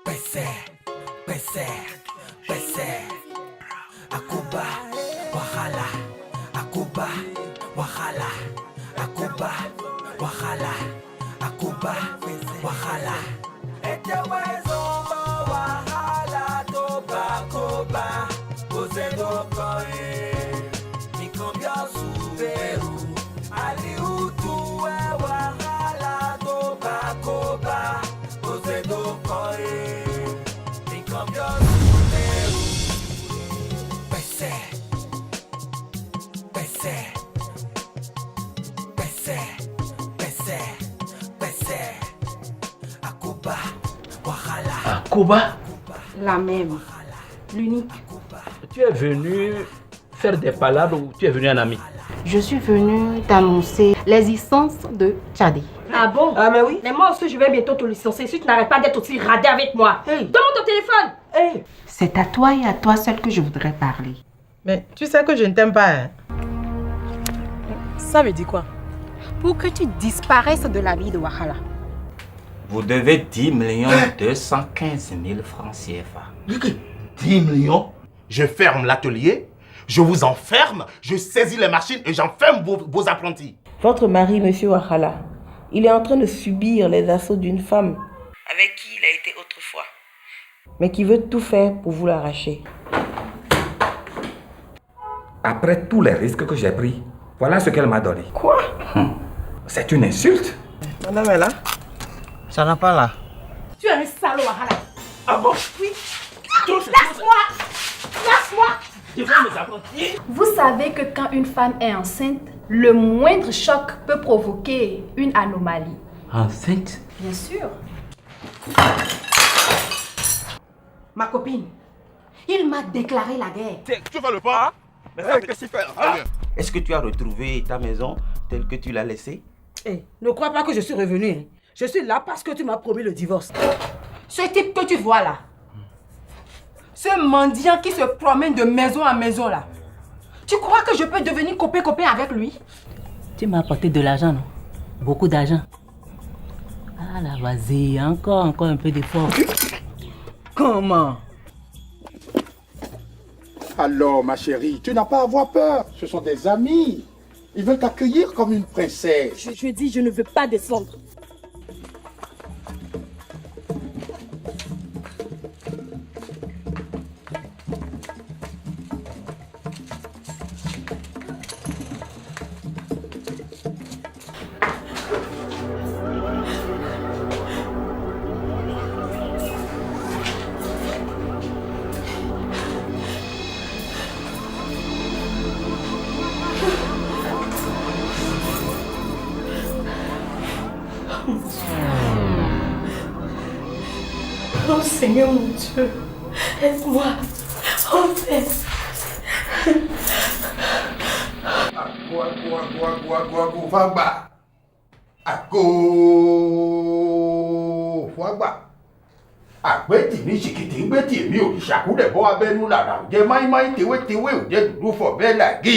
Pese, pese, pese. Akuba, wahala. Akuba, wahala. Akuba, wahala. Akuba, wahala. Etewezomba wahala toba koba. Ozedo koe. Mikombia suberu. Aliutuwe wahala toba koba. Ozedo koe. Mikombia suberu. Pese. Pese. Pese. Pese. Pese. Akuba. Wahala. Akuba, La même. L'unique. tu es venu faire des palabres ou tu es venu en ami? Je suis venue t'annoncer l'existence de Tchadi. Ah bon? Ah mais oui. Mais moi aussi, je vais bientôt te licencier si tu n'arrêtes pas d'être aussi radé avec moi. Hey. Donne-moi ton téléphone. Hey. C'est à toi et à toi seul que je voudrais parler. Mais tu sais que je ne t'aime pas, hein? Ça veut dire quoi? Pour que tu disparaisses de la vie de Wahala. Vous devez 10 215 000 francs CFA. 10 millions. Je ferme l'atelier, je vous enferme, je saisis les machines et j'enferme vos apprentis. Votre mari, monsieur Wahala, il est en train de subir les assauts d'une femme avec qui il a été autrefois, mais qui veut tout faire pour vous l'arracher. Après tous les risques que j'ai pris, voilà ce qu'elle m'a donné. Quoi? C'est une insulte. Madame est là? Ça n'a pas là. Tu es un salaud, Wahala. Ah bon? Oui. Laisse-moi. Laisse-moi. Devant mes apprentis. Vous savez que quand une femme est enceinte, le moindre choc peut provoquer une anomalie. Enceinte? Bien sûr. Ma copine, il m'a déclaré la guerre. Tu fais le pas? Mais qu'est-ce qu'il fait? Est-ce que tu as retrouvé ta maison telle que tu l'as laissée? Hey, ne crois pas que je suis revenue. Hein. Je suis là parce que tu m'as promis le divorce. Ce type que tu vois là, ce mendiant qui se promène de maison en maison là, tu crois que je peux devenir copain avec lui? Tu m'as apporté de l'argent, non? Beaucoup d'argent. Ah là, vas-y, encore un peu d'effort. Comment? Alors, ma chérie, tu n'as pas à avoir peur. Ce sont des amis. Ils veulent t'accueillir comme une princesse. Je dis, je ne veux pas descendre. Oh Seigneur mon Dieu, aide-moi, en fait. Fagba. Ako Fagba. Àgbẹ̀tì ní ṣìkìtì ń gbẹ̀tì èmi ò ṣàkúrẹ̀ bọ́ abẹ́nú lára jẹ́ máìmáì tewétewé ò jẹ́ dúdú fọ̀ bẹ́ẹ̀ làgí.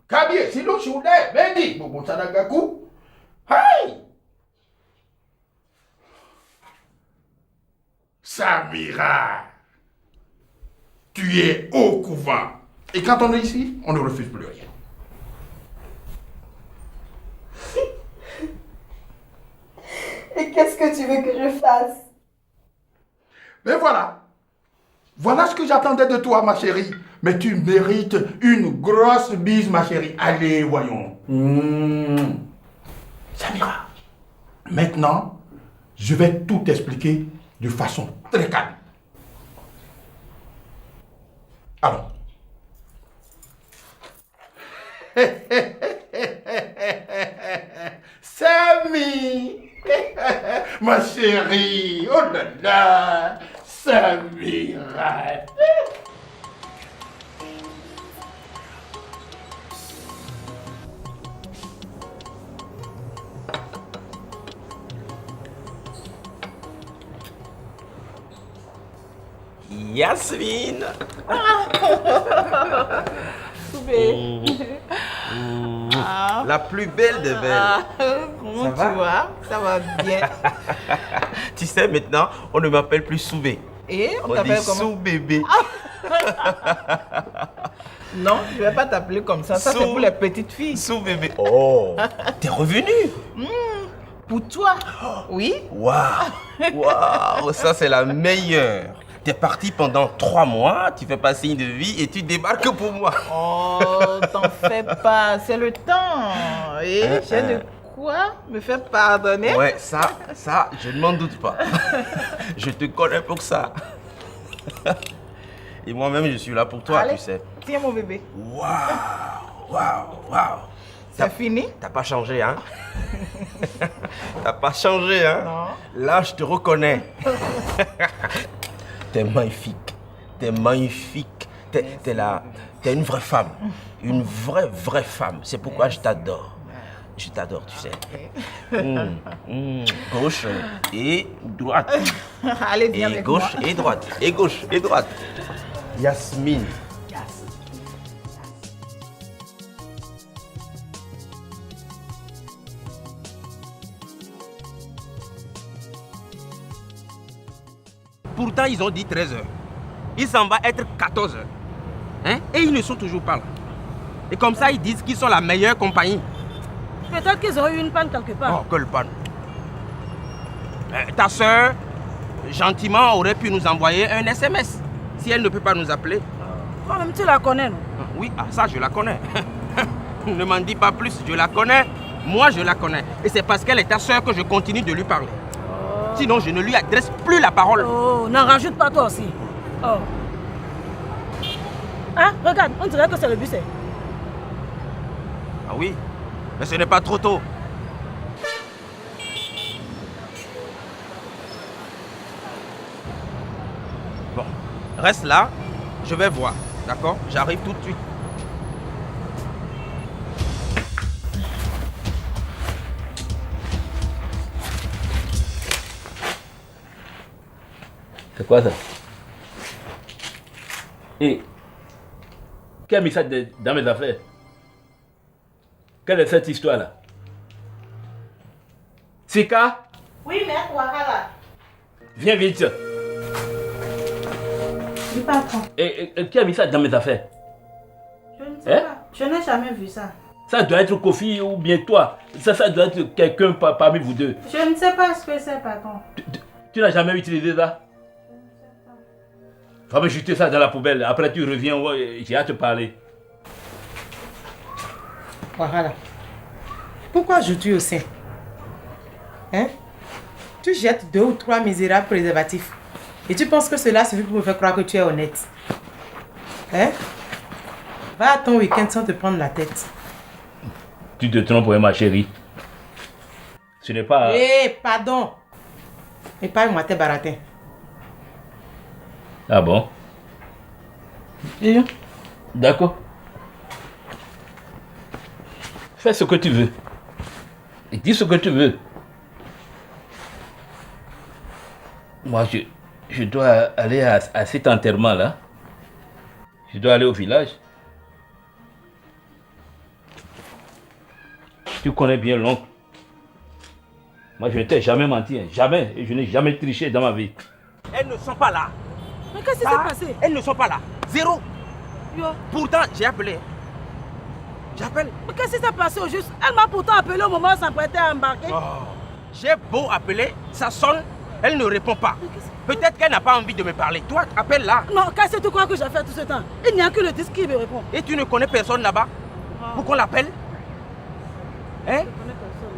Kábíyèsí lóṣù lẹ́ẹ̀mẹ́dì gbogbo Sàdágàkú. Samira, tu es au couvent. Et quand on est ici, on ne refuse plus rien. Et qu'est-ce que tu veux que je fasse? Mais voilà. Voilà ce que j'attendais de toi, ma chérie. Mais tu mérites une grosse bise, ma chérie. Allez, voyons. Samira, maintenant, je vais tout expliquer de façon très calme. Alors. Samy, ma chérie, oh là là, Samira. Yasmine. La plus belle des belles. Comment tu vas? Ça va bien. Tu sais, maintenant, on ne m'appelle plus Soubé. Et on dit t'appelle comment? Sous-bébé. Non, je vais pas t'appeler comme ça. Ça, c'est pour les petites filles. Sous-bébé. Oh, t'es revenu? Pour toi? Oui. Waouh, ça c'est la meilleure. T'es parti pendant 3 mois, tu fais pas signe de vie et tu débarques pour moi. Oh, t'en fais pas, c'est le temps. Et j'ai de quoi me faire pardonner? Ouais, ça, je ne m'en doute pas. Je te connais pour ça. Et moi-même, je suis là pour toi, Allez, tu sais. Tiens mon bébé. Waouh. C'est fini? T'as pas changé, hein? T'as pas changé, hein? Non. Là, je te reconnais. T'es magnifique. T'es magnifique. T'es une vraie femme. Une vraie femme. C'est pourquoi je t'adore. Je t'adore, tu sais. Gauche et droite. Allez, viens Et avec gauche moi. et droite. Et gauche et droite. Yasmine. Pourtant, ils ont dit 13h. Il s'en va être 14h. Hein? Et ils ne sont toujours pas là. Et comme ça, ils disent qu'ils sont la meilleure compagnie. Peut-être qu'ils ont eu une panne quelque part. Oh, quelle panne. Ta soeur, gentiment, aurait pu nous envoyer un SMS. Si elle ne peut pas nous appeler. Toi-même, tu la connais, non? Oui, ça, je la connais. Ne m'en dis pas plus, je la connais. Moi, je la connais. Et c'est parce qu'elle est ta soeur que je continue de lui parler. Sinon, je ne lui adresse plus la parole. Oh, n'en rajoute pas toi aussi. Oh. Hein, regarde, on dirait que c'est le bus. Ah oui, mais ce n'est pas trop tôt. Bon, reste là, je vais voir, d'accord? J'arrive tout de suite. C'est quoi ça? Et qui a mis ça dans mes affaires? Quelle est cette histoire-là? Sika? Oui, maître Ouattara. Viens vite. Oui, patron. Et qui a mis ça dans mes affaires? Je ne sais pas. Je n'ai jamais vu ça. Ça doit être Kofi ou bien toi. Ça doit être quelqu'un parmi vous deux. Je ne sais pas ce que c'est, patron. Tu n'as jamais utilisé ça? Va me jeter ça dans la poubelle. Après tu reviens, j'ai hâte de te parler. Voilà. Pourquoi joues-tu au sein? Hein? Tu jettes 2 ou 3 misérables préservatifs. Et tu penses que cela suffit pour me faire croire que tu es honnête. Hein? Va à ton week-end sans te prendre la tête. Tu te trompes, ma chérie. Ce n'est pas... Pardon. Épargne-moi tes baratins. Ah bon? D'accord. Fais ce que tu veux. Et dis ce que tu veux. Moi, je dois aller à cet enterrement-là. Je dois aller au village. Tu connais bien l'oncle. Moi, je ne t'ai jamais menti. Jamais. Et je n'ai jamais triché dans ma vie. Elles ne sont pas là. Mais qu'est-ce qui s'est passé? Elles ne sont pas là. 0. Pourtant, j'ai appelé. J'appelle. Mais qu'est-ce qui s'est passé au juste? Elle m'a pourtant appelé au moment où elle s'apprêtait à embarquer. J'ai beau appeler, ça sonne, elle ne répond pas. Peut-être qu'elle n'a pas envie de me parler. Toi, appelle-la. Non, qu'est-ce que tu crois que j'ai fait tout ce temps? Il n'y a que le disque qui me répond. Et tu ne connais personne là-bas pour qu'on l'appelle? Hein?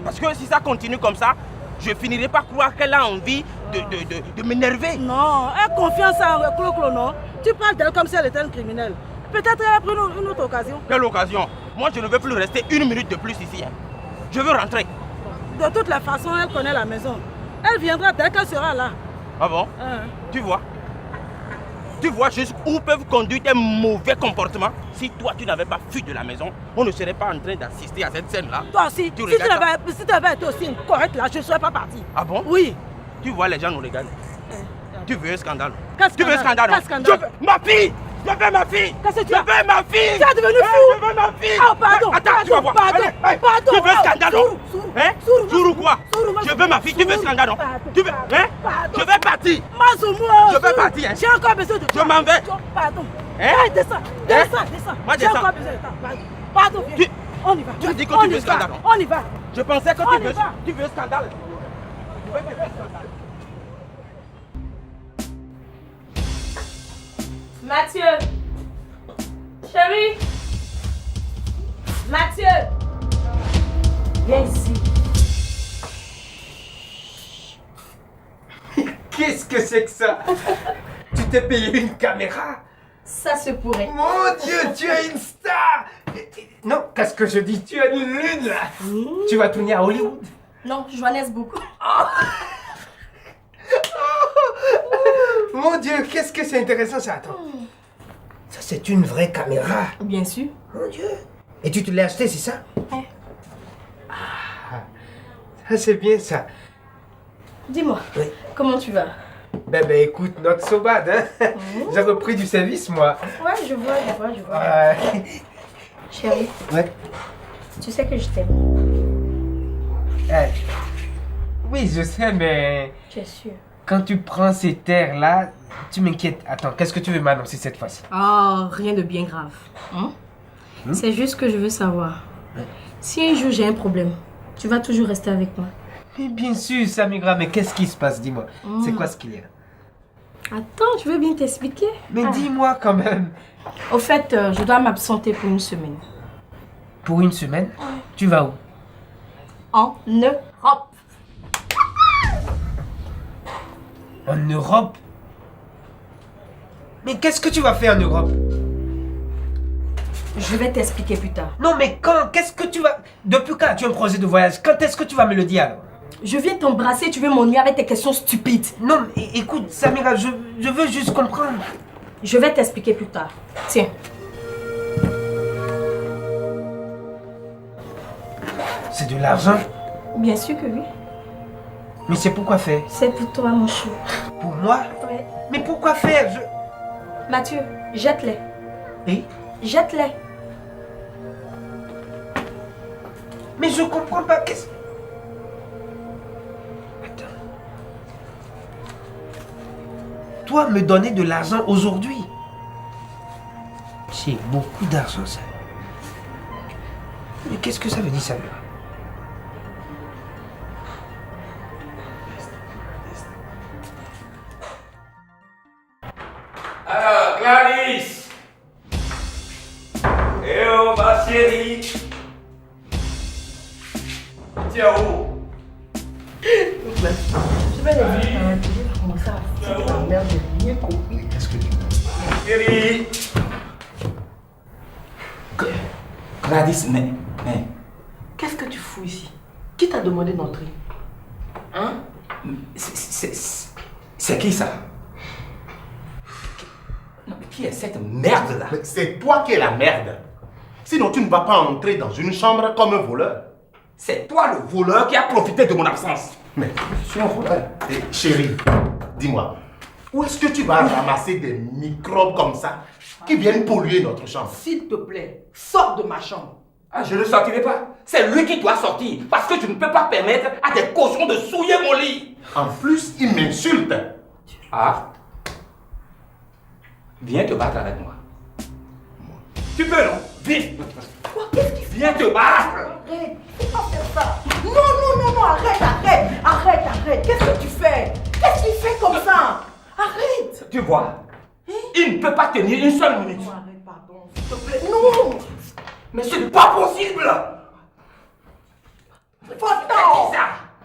Parce que si ça continue comme ça, je finirai par croire qu'elle a envie de m'énerver. Non, elle confiance en Clo-Clo, non? Tu parles d'elle comme si elle était une criminelle. Peut-être qu'elle a pris une autre occasion. Quelle occasion? Moi, je ne veux plus rester 1 minute de plus ici. Hein. Je veux rentrer. De toutes les façons, elle connaît la maison. Elle viendra dès qu'elle sera là. Ah bon? Tu vois? Tu vois juste où peuvent conduire tes mauvais comportements? Si toi, tu n'avais pas fui de la maison, on ne serait pas en train d'assister à cette scène-là. Toi aussi, si tu avais été aussi correct là, je ne serais pas parti. Ah bon? Oui. Tu vois, les gens nous regardent. Tu veux un scandale? Quel scandale? Tu veux un scandale? Quel scandale? Ma fille! Je veux ma fille. Qu'est-ce que tu Je veux ma fille. Tu es devenu fou. Je veux ma fille. Ah, pardon. Attends, tu vas voir. Pardon. Tu veux scandale? Hein? Sourou quoi? Je veux ma fille. Tu veux scandale? Tu veux? Hein? Je vais partir. Mazoumou. Je vais partir. J'ai encore besoin de toi. Je m'en vais. Pardon. Hein? Descends. Moi, J'ai encore besoin de toi. Pardon, viens. On y va. Tu as dit que tu veux scandale. On y va. Je pensais que tu veux scandale. Je vais te faire scandale. Mathieu. Chérie. Mathieu. Viens ici. Qu'est-ce que c'est que ça? Tu t'es payé une caméra? Ça se pourrait. Mon Dieu, tu es une star! Non, qu'est-ce que je dis? Tu es une lune là! Tu vas tourner à Hollywood? Non, Johannes beaucoup. Mon Dieu, qu'est-ce que c'est intéressant ça! Attends. Ça, c'est une vraie caméra. Bien sûr. Mon Dieu. Et tu te l'as acheté, c'est ça? Ouais. Ah, ça c'est bien ça. Dis-moi, Oui. comment tu vas? Ben écoute, not so bad, hein? J'ai repris du service, moi. Ouais, je vois. Chérie. Ouais. Tu sais que je t'aime. Oui, je sais, mais... Tu es sûr? Quand tu prends ces terres-là, tu m'inquiètes. Attends, qu'est-ce que tu veux m'annoncer cette fois-ci? Oh, rien de bien grave. C'est juste que je veux savoir. Si un jour j'ai un problème, tu vas toujours rester avec moi. Mais bien sûr, Samira, mais qu'est-ce qui se passe? Dis-moi. C'est quoi ce qu'il y a? Attends, je veux bien t'expliquer. Mais dis-moi quand même. Au fait, je dois m'absenter pour une semaine. Pour une semaine? Tu vas où? En Europe. En Europe? Mais qu'est-ce que tu vas faire en Europe? Je vais t'expliquer plus tard. Non, mais quand? Qu'est-ce que tu vas... Depuis quand as-tu un projet de voyage? Quand est-ce que tu vas me le dire alors? Je viens t'embrasser, tu veux m'ennuyer avec tes questions stupides. Non, mais écoute, Samira, je veux juste comprendre. Je vais t'expliquer plus tard. Tiens. C'est de l'argent? Bien sûr que oui. Mais c'est pourquoi faire? C'est pour toi, mon chou. Pour moi? Ouais. Mais pourquoi faire? Mathieu, jette-les. Et? Jette-les. Mais je comprends pas, qu'est-ce... Attends. Toi, me donner de l'argent aujourd'hui? C'est beaucoup d'argent, ça. Mais qu'est-ce que ça veut dire, ça? Alors, Clarisse! Eh oh, ma chérie! Tu es où? Je vais les dire, tu vas commencer à faire la merde de rien compris. Qu'est-ce que tu veux? Chérie! Gladys, mais... Qu'est-ce que tu fous ici? Qui t'a demandé d'entrer? Hein? C'est qui ça? Non, mais qui est cette merde-là? C'est toi qui es la merde. Sinon, tu ne vas pas entrer dans une chambre comme un voleur. C'est toi le voleur qui a profité de mon absence. Mais je suis un voleur. Et chérie, dis-moi, où est-ce que tu vas ramasser des microbes comme ça qui viennent polluer notre chambre? S'il te plaît, sors de ma chambre. Ah, je ne sortirai pas. C'est lui qui doit sortir. Parce que je ne peux pas permettre à des cochons de souiller mon lit. En plus, il m'insulte. Ah. Viens te battre avec moi. Tu peux, non? Viens. Quoi? Qu'est-ce qu'il fait? Viens te battre. Arrête, faut pas faire ça. Non, arrête. Qu'est-ce que tu fais? Qu'est-ce qu'il fait comme ça? Arrête. Tu vois, il ne peut pas tenir une seule minute. Non, arrête, pardon, s'il te plaît. Non. Mais ce n'est pas possible. Va-t'en.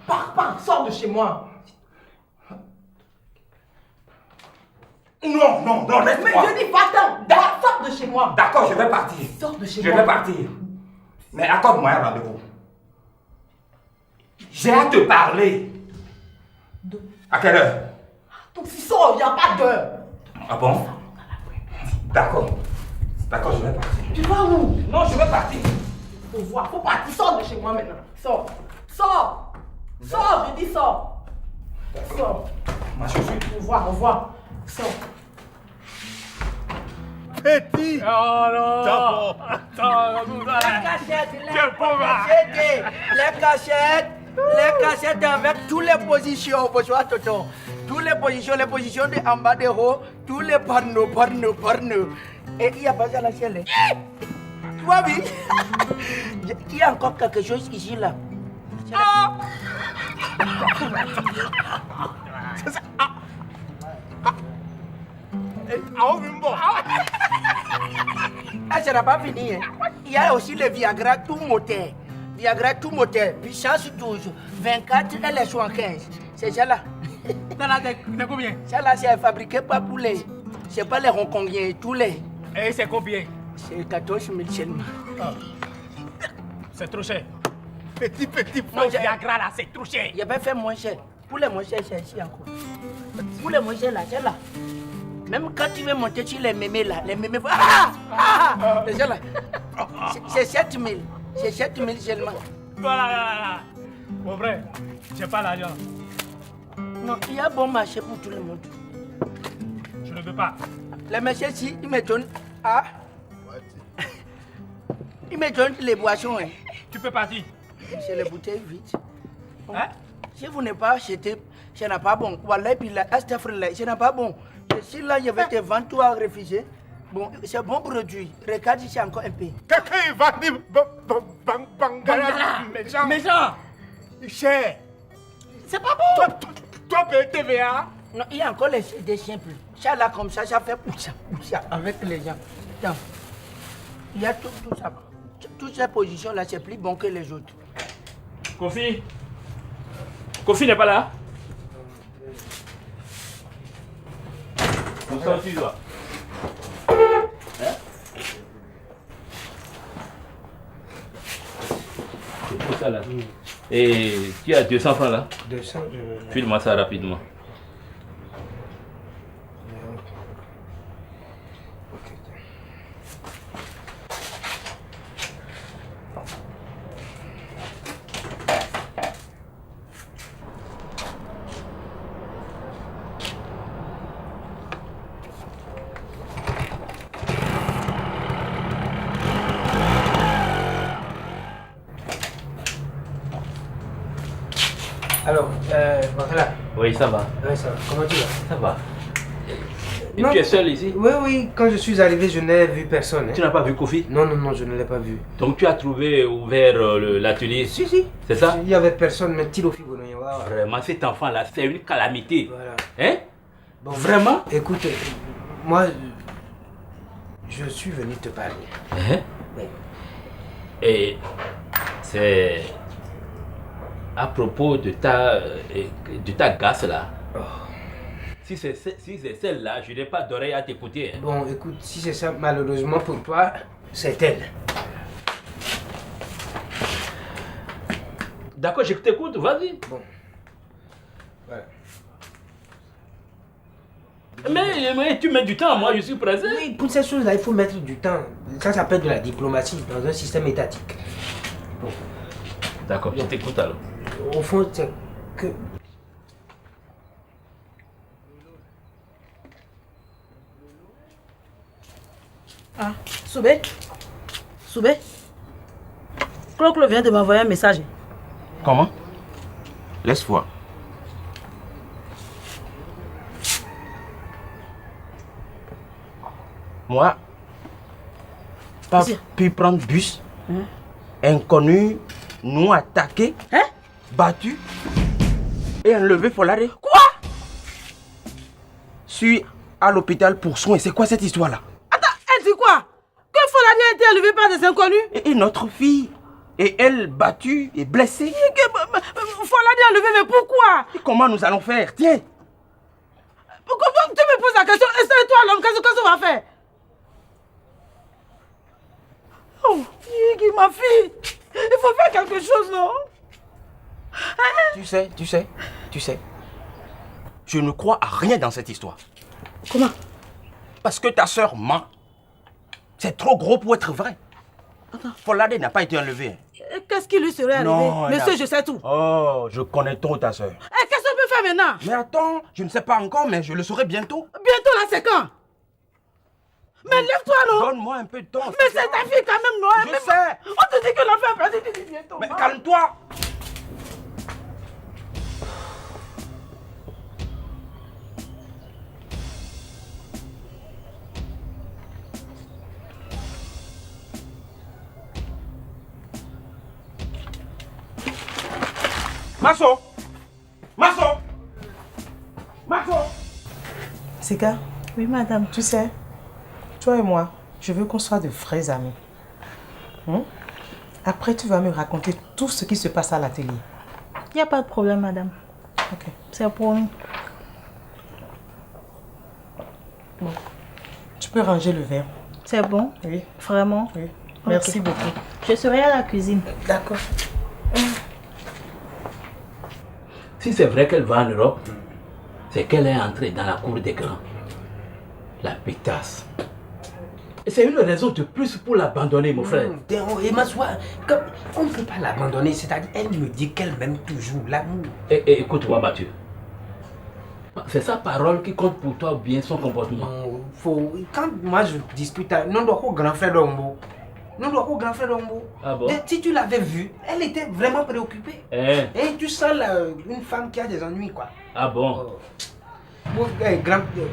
Pars, sors de chez moi. Non, laisse-moi. Mais je dis va-t'en. Sors de chez moi. D'accord, je vais partir. Sors de chez moi. Je vais partir. Mais accorde-moi un rendez-vous. J'ai à te parler. À quelle heure? Donc si sors, il n'y a pas d'heure. Ah bon? D'accord, je vais partir. Tu vas où? Non, je vais partir. Faut voir, faut partir. Sors de chez moi maintenant. Sors, je dis sors. Sors. Ma chaussure. Au revoir. Sors. Petit. Oh non. D'abord. Les cachettes avec toutes les positions, bonsoir Toto. Toutes les positions de en bas de haut, tous les pornos. Et il y a pas ça la ciel. Tu vois, oui? Il y a encore quelque chose ici là. Ah, ça n'a pas fini. Hein. Il y a aussi le Viagra tout moteur. Puis change toujours. 24 et les 75. C'est ça là. C'est combien? Ça là, c'est fabriqué pas pour les. C'est pas les Hongkongiens, tous les. Et c'est combien? C'est 14 000 seulement. C'est trop cher. Petit. Non, Viagra là, c'est trop cher. Il a pas fait moins cher. Pour les moins chers, c'est ici encore. Pour les moins chers là, c'est là. Même quand tu veux monter sur les mémés là, les mémés. C'est ça là. C'est 7 000. C'est 7 000 seulement. Voilà. Mon frère, j'ai pas l'argent. Non, il y a bon marché pour tout le monde. Je ne veux pas. Les messieurs, si, ils me donnent. Ils me donnent les boissons. Hein. Tu peux partir. C'est les bouteilles vides. Hein? Si vous n'avez pas acheté, ce n'est pas bon. Voilà, puis là, ce n'est pas bon. Si là, je vais te vendre, toi, refuser. Bon, c'est bon produit. Regarde ici encore un peu. Quelqu'un va dire Bangala Méchant. Cher. C'est pas bon. Toi, paye TVA. Non, il y a encore les CD simples. Ça là, comme ça fait pousser avec les gens. Attends. Il y a tout ça. Toutes ces positions-là, c'est plus bon que les autres. Kofi n'est pas là? Où sont tu dois? C'est pour ça là. Et tu as 200 francs là? 200. File-moi ça rapidement. Alors, voilà. Oui, ça va. Oui, ça va. Comment tu vas? Ça va. Et Non. tu es seul ici? Oui. Quand je suis arrivé, je n'ai vu personne. Tu n'as pas vu Kofi? Non, je ne l'ai pas vu. Donc tu as trouvé ouvert l'atelier? Si. C'est ça? Il n'y avait personne, mais Tilo Fibo. Vraiment, cet enfant-là, c'est une calamité. Voilà. Hein? Bon, vraiment? Écoute, moi, je suis venu te parler. Hein? Oui. Et c'est à propos de ta gasse là. Oh. Si c'est celle-là, je n'ai pas d'oreille à t'écouter. Hein. Bon, écoute, si c'est ça, malheureusement pour toi, c'est elle. D'accord, je t'écoute, vas-y. Bon. Voilà. Mais tu mets du temps, moi je suis pressé. Oui, pour ces choses-là, il faut mettre du temps. Ça s'appelle de la diplomatie dans un système étatique. Bon. D'accord, je t'écoute alors. Au fond, c'est que... Ah, Soubé, Clo vient de m'envoyer un message. Comment? Laisse voir. Moi, pas pu prendre bus, inconnu, nous attaqué, battu et enlevé Folade. Quoi? Suis à l'hôpital pour soins. C'est quoi cette histoire-là? Attends, elle dit quoi? Que Folade a été enlevé par des inconnus? Et notre fille. Et elle battue et blessée. Folade est enlevé, mais pourquoi? Et comment nous allons faire? Tiens. Pourquoi tu me poses la question? Et c'est toi l'homme, qu'est-ce qu'on va faire? Oh, Yigi, ma fille, il faut faire quelque chose, non? Tu sais, je ne crois à rien dans cette histoire. Comment? Parce que ta soeur ment. C'est trop gros pour être vrai. Folade n'a pas été enlevée. Qu'est-ce qui lui serait arrivé? Non, Monsieur, je sais tout. Oh, je connais trop ta soeur. Qu'est-ce qu'on peut faire maintenant? Mais attends, je ne sais pas encore, mais je le saurai bientôt. Bientôt là, c'est quand? Mais lève-toi, non? Donne-moi un peu de temps. Mais c'est ta fille quand même, non? Je sais. On te dit que l'enfant est parti, tu dis bientôt. Mais calme-toi. Masso! Masso! Masso! Sika? Oui, madame. Tu sais, toi et moi, je veux qu'on soit de vrais amis. Après, tu vas me raconter tout ce qui se passe à l'atelier. Il n'y a pas de problème, madame. Ok. C'est promis. Bon. Tu peux ranger le verre. C'est bon? Oui. Vraiment? Oui. Merci beaucoup. Je serai à la cuisine. D'accord. Si c'est vrai qu'elle va en Europe, c'est qu'elle est entrée dans la cour des grands. La pétasse. Et c'est une raison de plus pour l'abandonner, mon frère. Et ma soeur, on ne peut pas l'abandonner. C'est-à-dire, elle me dit qu'elle m'aime toujours, l'amour. Et écoute-moi, Mathieu. C'est sa parole qui compte pour toi ou bien son comportement? Quand moi je discute, non, doit grand frère d'Ombo. Non, doit grand frère d'Ombo. Ah bon? Si tu l'avais vue, elle était vraiment préoccupée. Et tu sens une femme qui a des ennuis, quoi. Ah bon?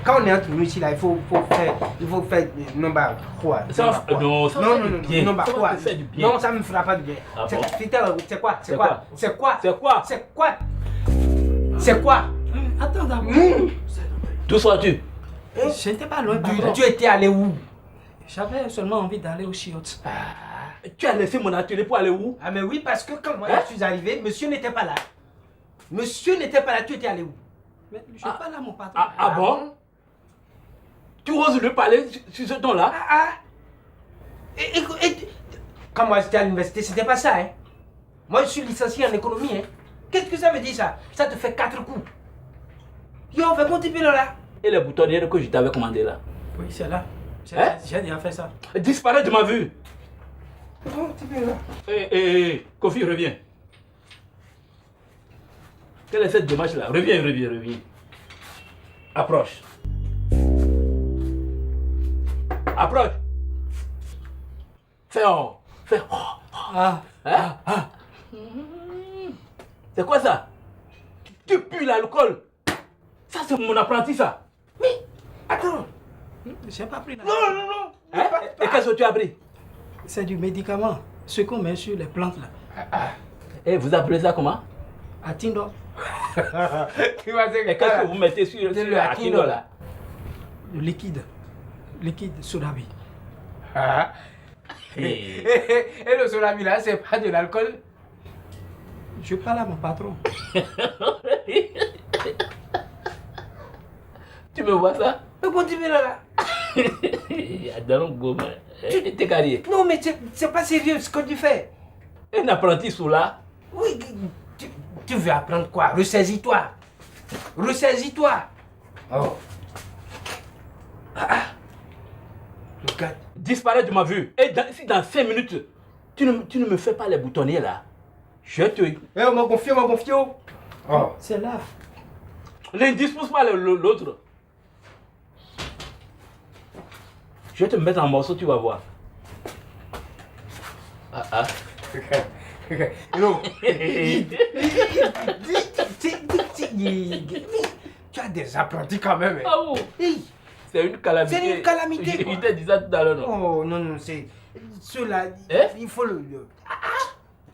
Quand on est entre nous ici, là, il faut faire non, bah, quoi? Non, ça non, bah, quoi? faire du bien. Non, ça me fera pas du bien. Ah bon? C'est quoi? C'est quoi? C'est quoi? C'est quoi? C'est quoi? C'est quoi? Attends d'abord. D'où sois-tu? Je n'étais pas loin. Tu étais allé où? J'avais seulement envie d'aller au chiottes. Tu as laissé mon atelier pour aller où? Ah mais oui, parce que quand moi je suis arrivé, monsieur n'était pas là. Monsieur n'était pas là, tu étais allé où? Mais je suis pas là, mon patron. Ah bon? Tu oses lui parler sur ce ton-là? Et quand moi j'étais à l'université, c'était pas ça, hein. Moi je suis licencié en économie, hein. Qu'est-ce que ça veut dire ça? Ça te fait 4 coups. Yo, on fait continuer là. Et les boutonnières que je t'avais commandées là? Oui, c'est là. J'ai déjà fait ça. Disparaît de ma vue. Oh, tu peux là. Hé, Kofi, reviens. Quelle est cette démarche là? Reviens. Approche. Approche. Fais oh. C'est quoi ça? Tu pues l'alcool. Ça c'est mon apprenti ça. Mais, attends. J'ai pas pris la... Non. Et qu'est-ce que tu as pris? C'est du médicament. Ce qu'on met sur les plantes là. Et vous appelez ça comment? Atindo. Et qu'est-ce que vous mettez sur le Atindo là? Le liquide. Liquide Sodabi. Et le Sodabi là, c'est pas de l'alcool? Je parle à mon patron. Tu me vois ça? Mais continue là. T'es carrié. Non, mais c'est pas sérieux ce que tu fais. Un apprenti sous là? Oui, tu veux apprendre quoi? Ressaisis-toi. Oh. Regarde. Disparaît de ma vue. Et si dans 5 minutes, tu ne me fais pas les boutonniers là, je te... On m'a confié. Oh. C'est là. Ne dispose pas l'autre. Je vais te mettre en morceaux, tu vas voir. Non. Tu as des apprentis quand même. Ah bon? C'est une calamité. C'est une calamité. Il te disait tout à l'heure, non? Oh non, c'est... Ceux-là, il faut le...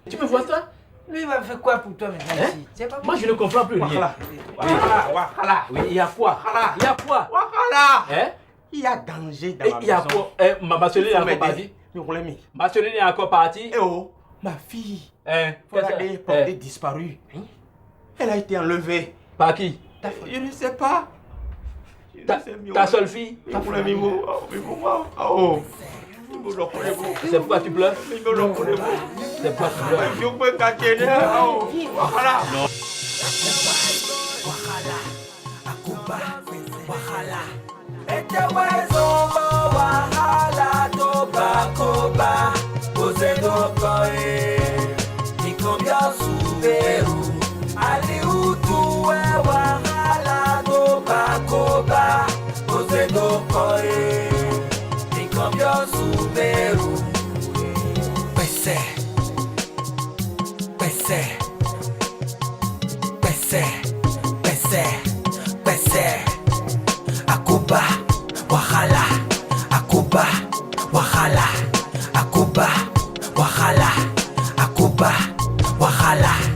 Tu me vois ça? Lui, il va faire quoi pour toi maintenant ici? Moi, je ne comprends plus rien. Wakhala. Oui, il y a quoi? Wakhala. Hein? Il y a danger dans ma maison. Il y a quoi? Ma chérie est encore partie. Ma chérie est encore partie. Eh oh, ma fille. Regardez, portée disparue. Elle a été enlevée. Par qui? Je ne sais pas. Ta seule fille? C'est pourquoi tu pleures? C'est pourquoi tu pleures? Non. pese, pese. Akuba, wahala. Akuba, wahala. Akuba, wahala. Akuba, wahala.